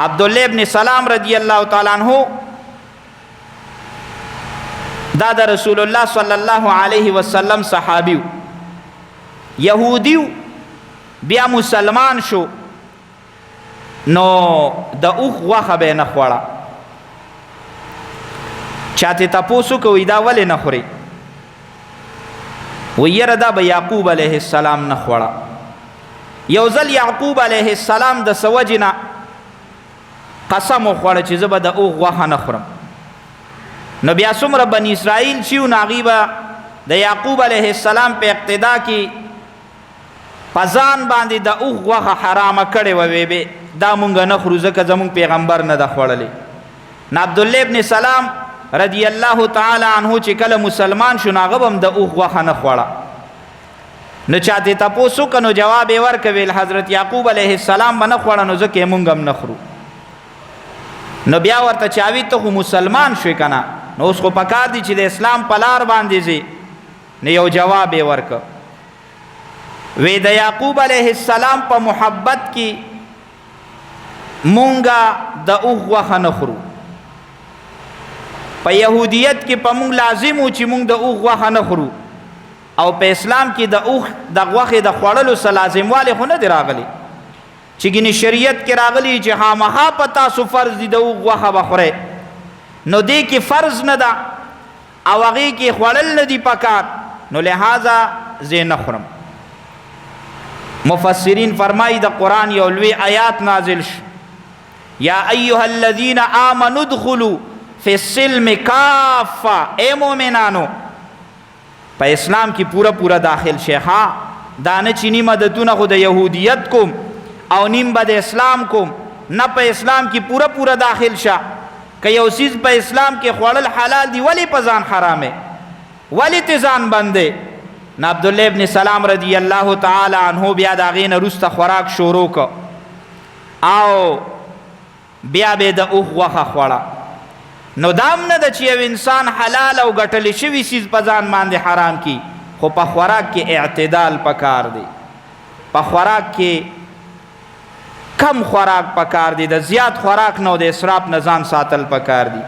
عبدالله ابن سلام رضی اللہ تعالی عنہ دا د رسول الله صلی الله علیه وسلم صحابیو، یهودیو، بیا مسلمان شو، نو د اوښ غوښه به یې نه خوړه. چاته تپوس کوي دا ولې نه خوري؟ وی یره دا به یعقوب علیه السلام نه خوړه. یو ځل یعقوب علیه السلام د څه وجې نه قسم وخوړه چې زه به د اوښ غوښه نه خورم. نو بیا څومره بني اسرائیل چې نو هغوی به د یعقوب علیه السلام په اقتدا کې په ځان باندې د اوښ غوښه حرامه کړې وه، وی به دا مونږ نه خورو ځکه زمونږ پیغمبر نه ده خوړلې. نو عبدالله ابن سلام رضی الله تعالی عنه چې کله مسلمان شو، نو هغه به هم د اوښ غوښه نه خوړه. نو چاته تپوس وکړه نو جواب یې ورکویل حضرت یعقوب علیه السلام به نه خوړه، نو ځکه یې مونږ هم نه خورو. نو بیا ورته چاوي ته خو مسلمان شوې که نه، نو اوس خو پکار دی چې د اسلام په لار باندې ځې. نو یو جواب یې ورکړه، وی د یعقوب علیه السلام په محبت کې مونږه د اوښ غوښه نه خورو. په یهودیت کې په مونږ لازم و چې مونږ د اوښ غوښه نه خورو، او په اسلام کې د اوښ د غوښې د خوړلو څه لازموالی خو نه دی راغلی چې ګینې شریعت کې راغلی چې خامخا په تاسو فرض دي د اوښ غوښه به خورئ. نو دې کې فرض نه ده او هغې کې خوړل نه دي پکار، نو لہذا زه نه خورم. مفسرین فرمایي د قرآن یو لوی آیات نازل شو، یا ایها الذین آمنوا ادخلوا فی السلم کافه، اے مومنانو په اسلام کې پورا پورا داخل شیخا، دا نه چې نیم عادتونه خو د یهودیت کوم او نیم به د اسلام کوم، نه په اسلام کې پورا پورا داخل شه. که یو چیز په اسلام کې خوړل حلال دی، ولی په ځان حرامه، ولی ته ځان بندې؟ نو عبدالله ابن سلام رضی الله تعالی عنه بیا د هغې نه وروسته خوراک شروع که او بیا به د اوښ غوښه خوړه. نو دا هم نه ده چې یو انسان حلال او ګټلی شوي چیز په ځان باندې حرام کی، خو په خوراک کې اعتدال پکار دی. په خوراک کې کم خوراک پکار دی، د زیات خوراک نه او د اسراف نه ځان ساتل پکار دی.